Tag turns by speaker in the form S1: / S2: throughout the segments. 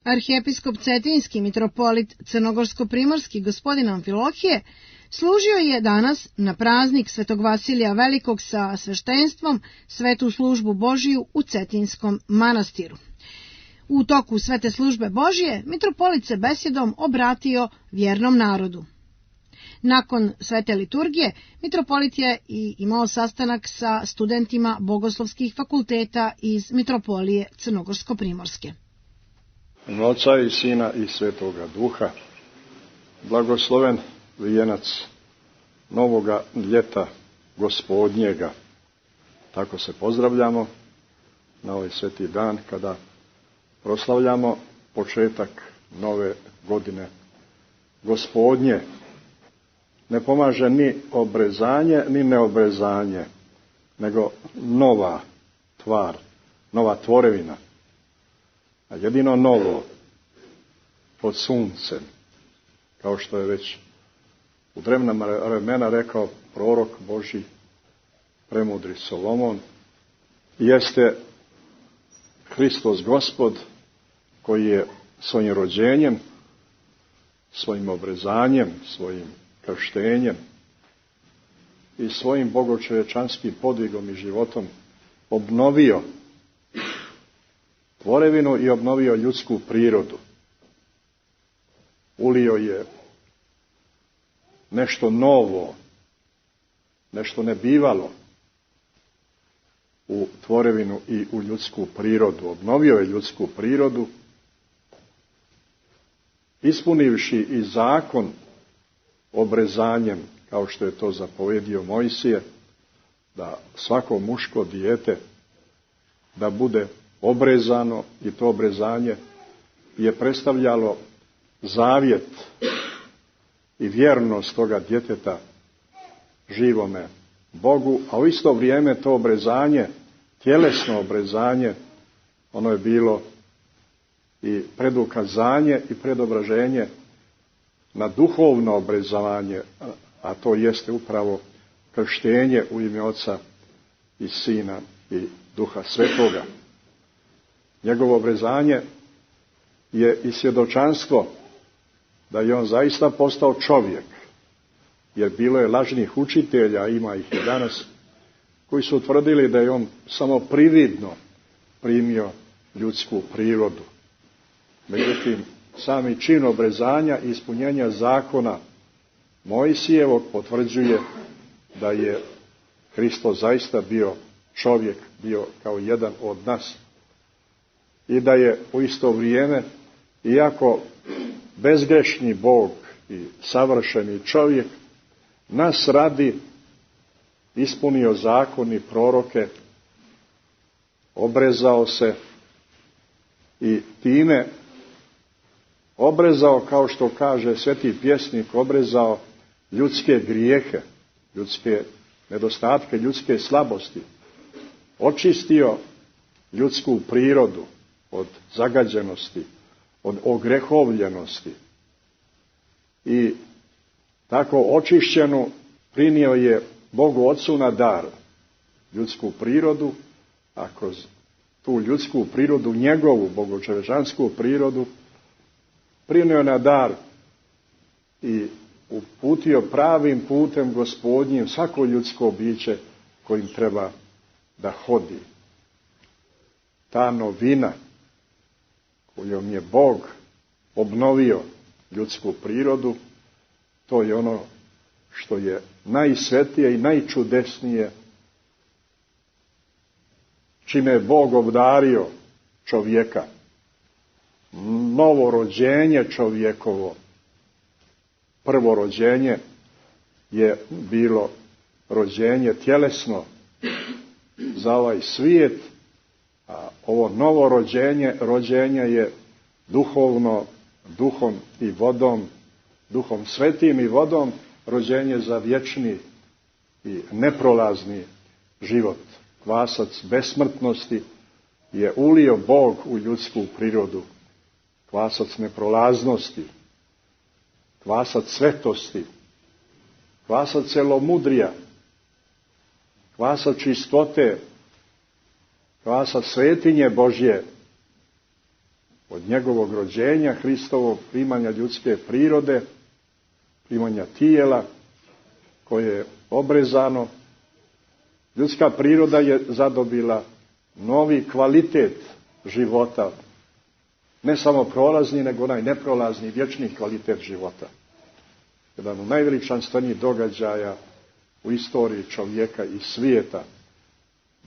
S1: Arhijepiskop Cetinjski mitropolit Crnogorsko-primorski gospodin Amfilohije služio je danas na praznik Svetog Vasilija Velikog sa sveštenstvom Svetu službu Božiju u Cetinjskom manastiru. U toku svete službe Božije mitropolit se besjedom obratio vjernom narodu. Nakon svete liturgije, mitropolit je i imao sastanak sa studentima bogoslovskih fakulteta iz mitropolije Crnogorsko-primorske.
S2: U ime Oca i Sina i Svetoga Duha, blagosloven vijenac novoga ljeta gospodnjega. Tako se pozdravljamo na ovaj sveti dan kada proslavljamo početak nove godine gospodnje. Ne pomaže ni obrezanje, ni neobrezanje, nego nova tvar, nova tvorevina. A jedino novo pod suncem, kao što je već u drevna vremena rekao prorok Božji, premudri Solomon, jeste Hristos Gospod, koji je svojim rođenjem, svojim obrezanjem, svojim krštenjem i svojim bogočovječanskim podvigom i životom obnovio tvorevinu i obnovio ljudsku prirodu. Ulio je nešto novo, nešto nebivalo u tvorevinu i u ljudsku prirodu. Obnovio je ljudsku prirodu, ispunivši i zakon obrezanjem, kao što je to zapovedio Mojsije, da svako muško dijete da bude obrezano, i to obrezanje je predstavljalo zavjet i vjernost toga djeteta živome Bogu, a u isto vrijeme to obrezanje, tjelesno obrezanje, ono je bilo i predukazanje i predobraženje na duhovno obrezanje, a to jeste upravo krštenje u ime Oca i Sina i Duha Svetoga. Njegovo obrezanje je i svjedočanstvo da je on zaista postao čovjek, jer bilo je lažnih učitelja, ima ih i danas, koji su tvrdili da je on samo prividno primio ljudsku prirodu. Međutim, sami čin obrezanja i ispunjenja zakona Mojsijevog potvrđuje da je Hristos zaista bio čovjek, bio kao jedan od nas. I da je u isto vrijeme, iako bezgrešni Bog i savršeni čovjek, nas radi ispunio zakon i proroke, obrezao se i time obrezao, kao što kaže sveti pjesnik, obrezao ljudske grijehe, ljudske nedostatke, ljudske slabosti, očistio ljudsku prirodu od zagađenosti, od ogrehovljenosti i tako očišćenu prinio je Bogu Otcu na dar ljudsku prirodu, a kroz tu ljudsku prirodu, njegovu bogočovječansku prirodu, prinio na dar i uputio pravim putem gospodnjim svako ljudsko biće kojim treba da hodi. Ta novina kojom je Bog obnovio ljudsku prirodu, to je ono što je najsvetije i najčudesnije, čime je Bog obdario čovjeka. Novo rođenje čovjekovo, prvo rođenje je bilo rođenje tjelesno za ovaj svijet, a ovo novo rođenje je duhovno, duhom i vodom, duhom svetim i vodom, rođenje za vječni i neprolazni život. Kvasac besmrtnosti je ulio Bog u ljudsku prirodu. Kvasac neprolaznosti, kvasac svetosti, kvasac celomudrija, kvasac čistote, kvasac svetinje Božje od njegovog rođenja Hristovog, primanja ljudske prirode, primanja tijela koje je obrezano. Ljudska priroda je zadobila novi kvalitet života, ne samo prolazni, nego onaj neprolazni, vječni kvalitet života. Jedan od najveličanstvenijih događaja u istoriji čovjeka i svijeta.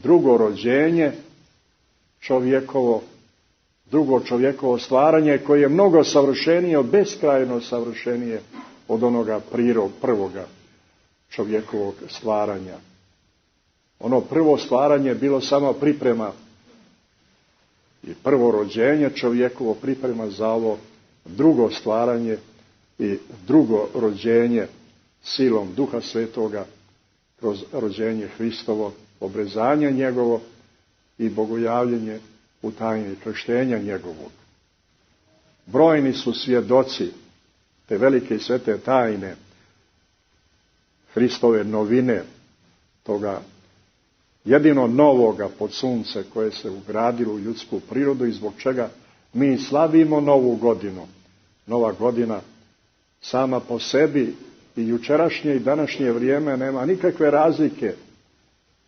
S2: Drugo rođenje čovjekovo, drugo čovjekovo stvaranje koje je mnogo savršenije, beskrajno savršenije od onoga prvoga čovjekovog stvaranja. Ono prvo stvaranje je bilo samo priprema i prvo rođenje čovjekovo priprema za ovo drugo stvaranje i drugo rođenje silom Duha Svetoga kroz rođenje Hristovo, obrezanje njegovo i bogojavljenje u tajni krštenja njegovog. Brojni su svjedoci te velike i svete tajne, Hristove novine, toga jedino novoga pod sunce koje se ugradilo u ljudsku prirodu i zbog čega mi slavimo novu godinu. Nova godina sama po sebi i jučerašnje i današnje vrijeme nema nikakve razlike.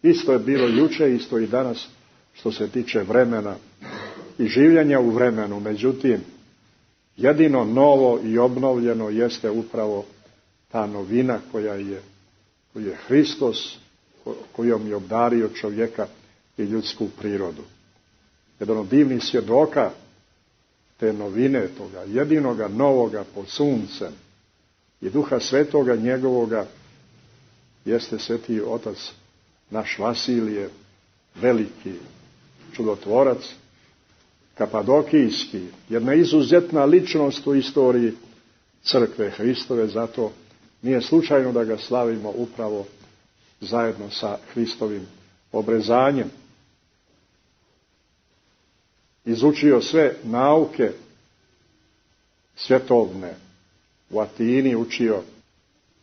S2: Isto je bilo juče, isto i danas što se tiče vremena i življenja u vremenu. Međutim, jedino novo i obnovljeno jeste upravo ta novina koju je Hristos, kojom je obdario čovjeka i ljudsku prirodu. Jedan od divnih svjedoka te novine, toga jedinoga novoga pod suncem i Duha Svetoga njegovoga jeste sveti otac naš Vasilije, veliki čudotvorac, kapadokijski, jedna izuzetna ličnost u istoriji crkve Hristove, zato nije slučajno da ga slavimo upravo zajedno sa Hristovim obrezanjem. Izučio sve nauke svjetovne, u Atini učio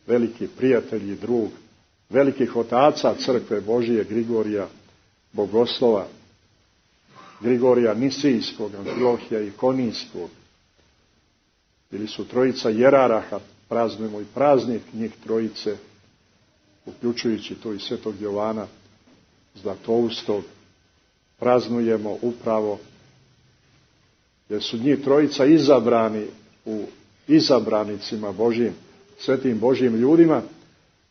S2: veliki prijatelj i drug velikih otaca crkve Božije, Grigorija Bogoslova, Grigorija Nisijskog, Amfilohija i Konijskog. Bili su trojica jeraraha, praznujemo i praznik njih trojice, uključujući tu i svetog Jovana Zlatoustog, praznujemo upravo jer su njih trojica izabrani u izabranicima Božjim, svetim Božjim ljudima,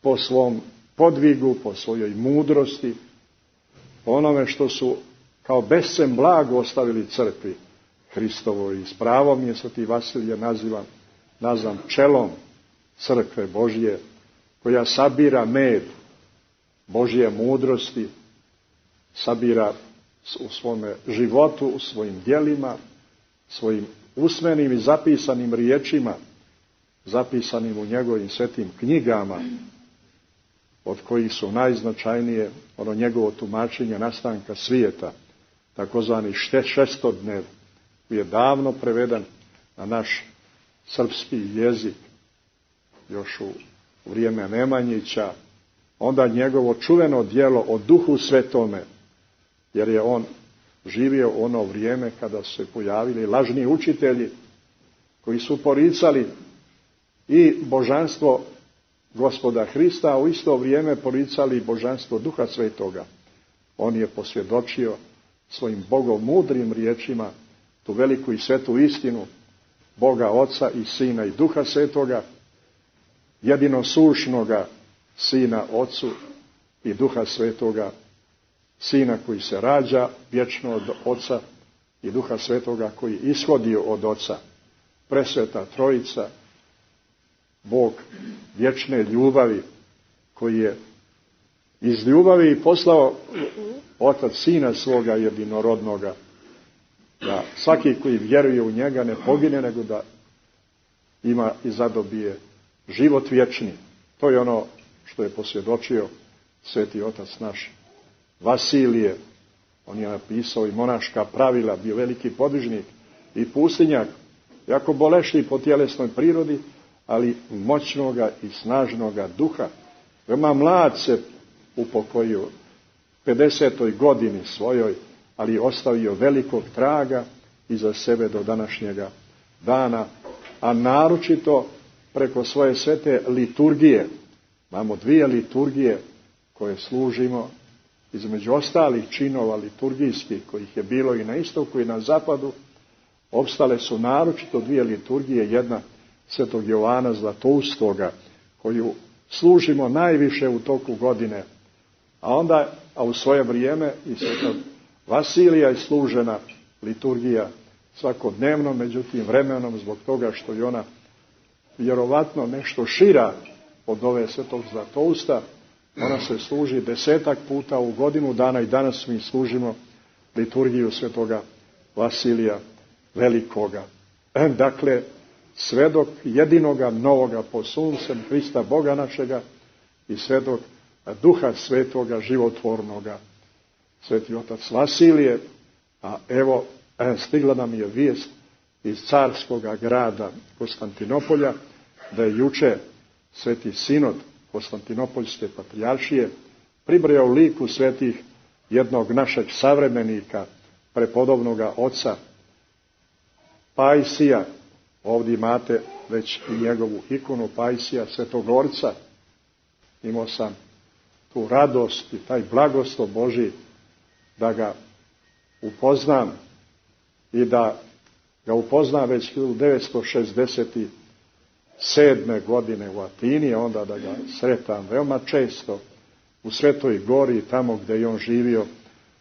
S2: po svom podvigu, po svojoj mudrosti, po onome što su kao bescen blago ostavili crkvi Hristovoj. I s pravom je sveti Vasilije nazvan čelom crkve Božje, koja sabira med Božje mudrosti, sabira u svome životu, u svojim djelima, svojim usmenim i zapisanim riječima, zapisanim u njegovim svetim knjigama, od kojih su najznačajnije ono njegovo tumačenje nastanka svijeta, takozvani šestodnev, koji je davno preveden na naš srpski jezik, još u vrijeme Nemanjića, onda njegovo čuveno djelo o Duhu Svetome, jer je on živio u ono vrijeme kada su se pojavili lažni učitelji koji su poricali i božanstvo Gospoda Hrista, a u isto vrijeme poricali božanstvo Duha Svetoga. On je posvjedočio svojim bogomudrim riječima tu veliku i svetu istinu Boga Oca i Sina i Duha Svetoga, jedinosušnoga Sina Ocu i Duha Svetoga, Sina koji se rađa vječno od Oca i Duha Svetoga koji ishodio od Oca. Presveta Trojica, Bog vječne ljubavi, koji je iz ljubavi poslao Otac Sina svoga jedinorodnoga, da svaki koji vjeruje u njega ne pogine, nego da ima i zadobije život vječni. To je ono što je posvjedočio sveti otac naš Vasilije. On je napisao i monaška pravila, bio veliki podvižnik i pustinjak, jako bolešni po tjelesnoj prirodi, ali moćnoga i snažnoga duha. Veoma mlad se upokojio, 50. godini svojoj, ali ostavio velikog traga iza sebe do današnjega dana, a naročito preko svoje svete liturgije. Imamo 2 liturgije koje služimo, između ostalih činova liturgijskih, kojih je bilo i na istoku i na zapadu, opstale su naročito 2 liturgije, jedna svetog Jovana Zlatoustoga, koju služimo najviše u toku godine, a u svoje vrijeme i svetog Vasilija je služena liturgija svakodnevno, međutim vremenom, zbog toga što je ona vjerovatno nešto šira od ove svetog Zlatousta, ona se služi 10 puta u godinu dana i danas mi služimo liturgiju svetoga Vasilija Velikoga. Dakle, svedok jedinoga novoga pod suncem Hrista Boga našega i svedok Duha Svetoga životvornoga, sveti otac Vasilije. A evo, stigla nam je vijest iz carskoga grada Konstantinopolja da je juče sveti sinod Konstantinopoljske patrijaršije pribrojao liku svetih jednog našeg savremenika, prepodobnoga oca Pajsija. Ovdje imate već i njegovu ikonu Pajsija, Svetogorca. Imao sam tu radost i taj blagoslov Božji da ga upoznam i da ga upoznam već 1967. godine u Atini, onda da ga sretam veoma često u Svetoj Gori, tamo gdje je on živio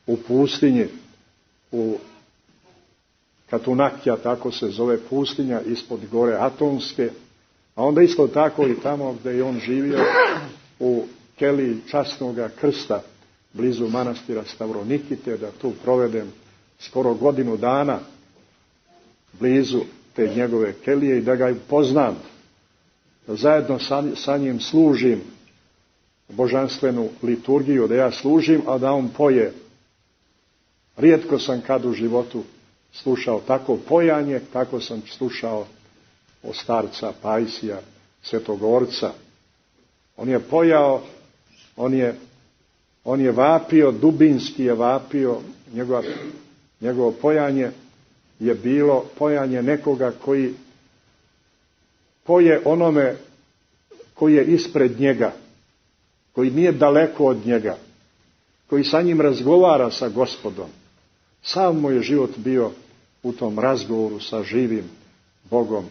S2: u pustinji, u Katunakija, tako se zove pustinja, ispod gore Atonske, a onda isto tako i tamo gdje je on živio u keliji časnoga krsta, blizu manastira Stavronikite, da tu provedem skoro godinu dana blizu te njegove kelije i da ga upoznam, da zajedno sa njim služim božanstvenu liturgiju, da ja služim, a da on poje. Rijetko sam kad u životu slušao tako pojanje, tako sam slušao od starca Pajsija, Svetogorca. On je pojao, on je vapio, dubinski je vapio, njegovo pojanje je bilo pojanje nekoga koji poje onome koji je ispred njega, koji nije daleko od njega, koji sa njim razgovara sa Gospodom. Sam mu je život bio u tom razgovoru sa živim Bogom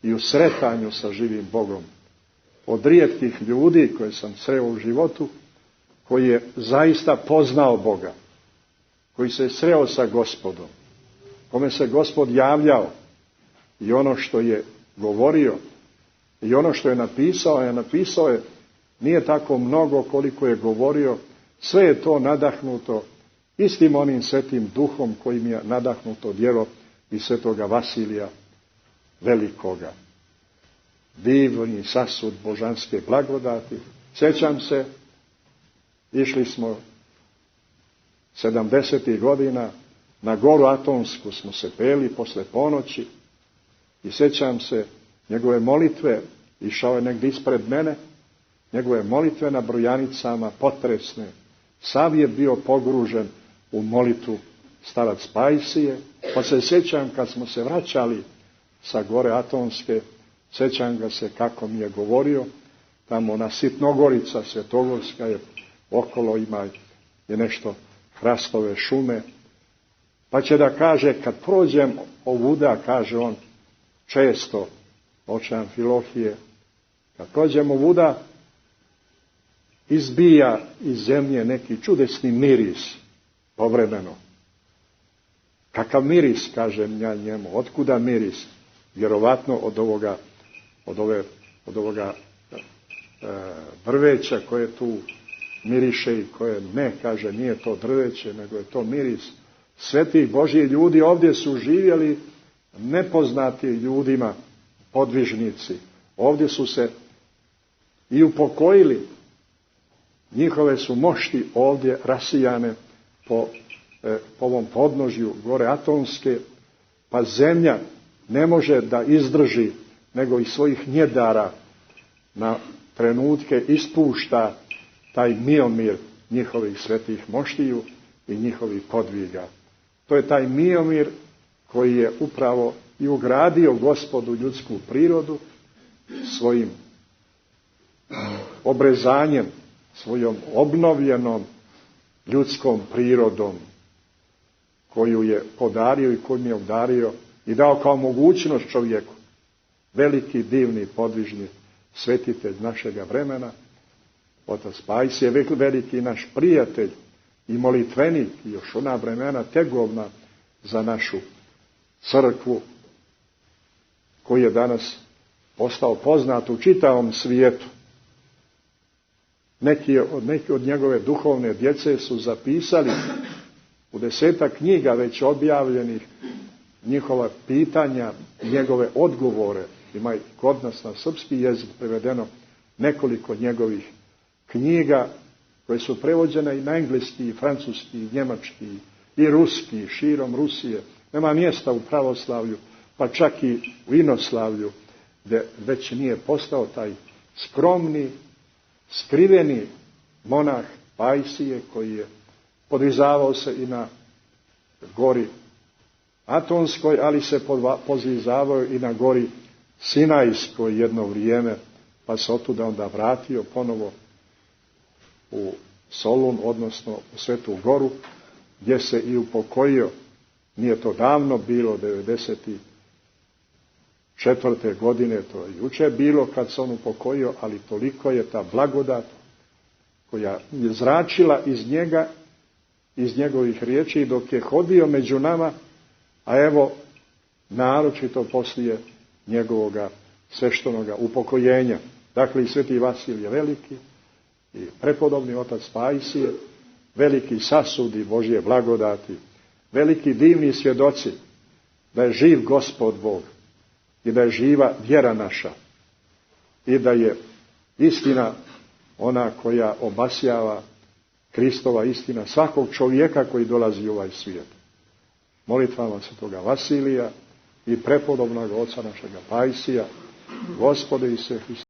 S2: i u sretanju sa živim Bogom. Od rijetkih ljudi koje sam sreo u životu, koji je zaista poznao Boga, koji se je sreo sa Gospodom, kome se Gospod javljao i ono što je govorio i ono što je napisao je nije tako mnogo koliko je govorio, sve je to nadahnuto istim onim svetim duhom kojim je nadahnuto djelo i svetoga Vasilija Velikoga. Divni sasud božanske blagodati. Sjećam se, išli smo 70. godina na goru Atonsku, smo se peli posle ponoći i sjećam se njegove molitve, išao je negdje ispred mene, njegove molitve na brojanicama potresne. Sav je bio pogružen u molitvu starac Pajsije, pa se sjećam kad smo se vraćali sa gore Atonske, sjećam ga se kako mi je govorio, tamo ona Sitnogorica, Svetogorska je, okolo ima je nešto hrastove šume, pa će da kaže, kad prođem ovuda, kaže on često, oče Amfilohije, kad prođem ovuda, izbija iz zemlje neki čudesni miris, povremeno. Kakav miris, kažem ja njemu, otkuda miris? Vjerovatno od ovoga drveća koje tu miriše i koje ne, kaže, nije to drveće, nego je to miris svetih Božji ljudi. Ovdje su živjeli nepoznati ljudima, podvižnici. Ovdje su se i upokojili. Njihove su mošti ovdje rasijane po ovom podnožju gore Atonske, pa zemlja ne može da izdrži, nego iz svojih njedara na trenutke ispušta taj miomir njihovih svetih moštiju i njihovih podviga. To je taj miomir koji je upravo i ugradio Gospodu ljudsku prirodu svojim obrezanjem, svojom obnovljenom ljudskom prirodom koju je podario i kojim je obdario i dao kao mogućnost čovjeku. Veliki, divni, podvižni svetitelj našega vremena, otac Pajsije, veliki naš prijatelj i molitvenik i još ona vremena tegovna za našu crkvu, koji je danas postao poznat u čitavom svijetu. Neki od njegove duhovne djece su zapisali u 10 knjiga već objavljenih njihova pitanja, njegove odgovore. Ima i kod nas na srpski jezik prevedeno nekoliko njegovih knjiga koje su prevođene i na engleski, i francuski, i njemački, i ruski, širom Rusije. Nema mjesta u pravoslavlju, pa čak i u inoslavlju, gdje već nije postao taj skromni, skriveni monah Pajsije, koji je podvizavao se i na gori Atonskoj, ali se podvizavao i na gori Sinajskoj jedno vrijeme, pa se otuda onda vratio ponovo u Solun, odnosno u Svetu Goru, gdje se i upokojio. Nije to davno bilo, 94. godine, to je juče bilo kad se on upokojio, ali toliko je ta blagodat koja je zračila iz njega, iz njegovih riječi, dok je hodio među nama, a evo, naročito poslije njegovoga sveštenoga upokojenja. Dakle, i sveti Vasilije Veliki i prepodobni otac Pajsije, veliki sasudi Božje blagodati, veliki divni svjedoci da je živ Gospod Bog i da je živa vjera naša i da je istina ona koja obasjava, Kristova istina svakog čovjeka koji dolazi u ovaj svijet. Molitvama svetoga Vasilija i prepodobnog oca našega Pajsija, Gospode Isuse Hriste.